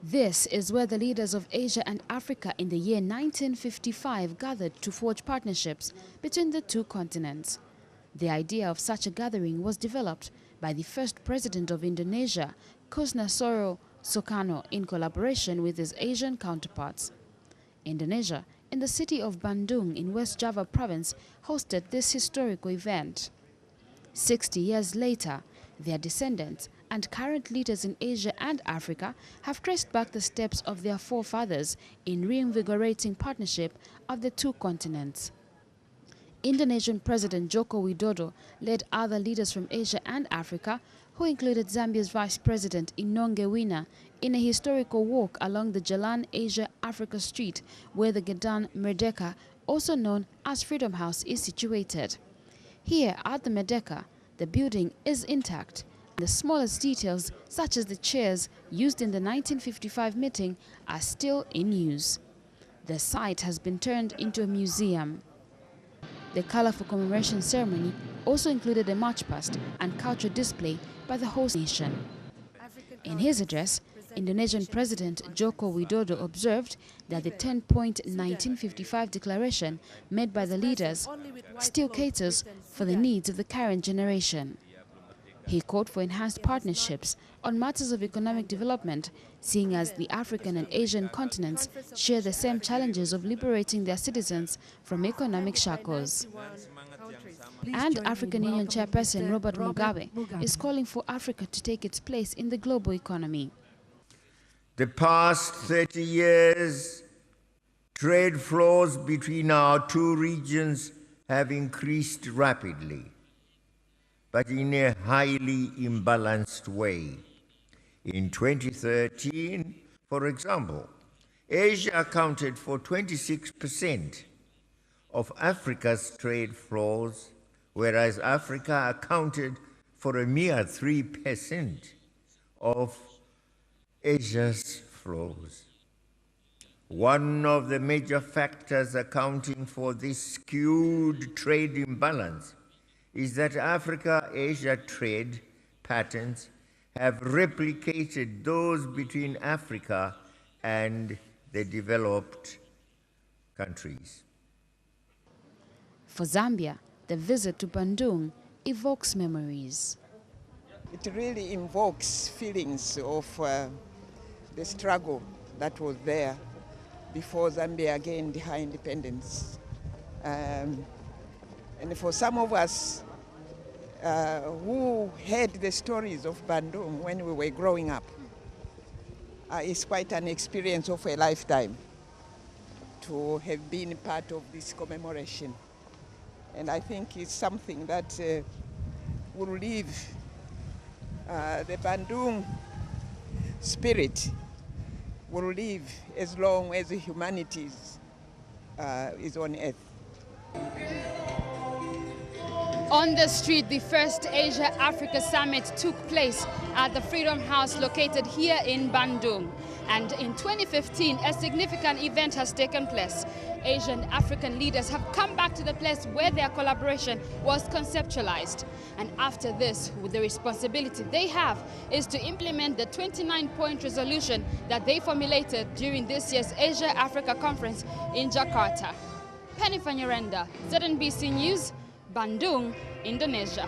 This is where the leaders of Asia and Africa in the year 1955 gathered to forge partnerships between the two continents. The idea of such a gathering was developed by the first president of Indonesia, Kusnasoro Sukarno, in collaboration with his Asian counterparts. Indonesia, in the city of Bandung in West Java province, hosted this historical event. 60 years later, their descendants and current leaders in Asia and Africa have traced back the steps of their forefathers in reinvigorating partnership of the two continents. Indonesian President Joko Widodo led other leaders from Asia and Africa, who included Zambia's Vice President Inonge Wina, in a historical walk along the Jalan Asia-Africa Street, where the Gedung Merdeka, also known as Freedom House, is situated. Here at the Merdeka, the building is intact. The smallest details, such as the chairs used in the 1955 meeting, are still in use. The site has been turned into a museum. The colorful commemoration ceremony also included a march past and cultural display by the host nation. In his address, Indonesian President Joko Widodo observed that the 10-point 1955 declaration made by the leaders still caters for the needs of the current generation. He called for enhanced partnerships on matters of economic development, seeing as the African and Asian continents share the same challenges of liberating their citizens from economic shackles. And African Union Chairperson Robert Mugabe is calling for Africa to take its place in the global economy. The past 30 years, trade flows between our two regions have increased rapidly, but in a highly imbalanced way. In 2013, for example, Asia accounted for 26% of Africa's trade flows, whereas Africa accounted for a mere 3% of Asia's flows. One of the major factors accounting for this skewed trade imbalance is that Africa-Asia trade patterns have replicated those between Africa and the developed countries. For Zambia, the visit to Bandung evokes memories. It really invokes feelings of the struggle that was there before Zambia gained her independence. And for some of us who heard the stories of Bandung when we were growing up, it's quite an experience of a lifetime to have been part of this commemoration. And I think it's something that will leave the Bandung spirit will live as long as humanity is on earth. On the street, the first Asia-Africa Summit took place at the Freedom House located here in Bandung. And in 2015, a significant event has taken place. Asian African leaders have come back to the place where their collaboration was conceptualized. And after this, the responsibility they have is to implement the 29-point resolution that they formulated during this year's Asia-Africa Conference in Jakarta. Pennipher Nyirenda, ZNBC News, Bandung, Indonesia.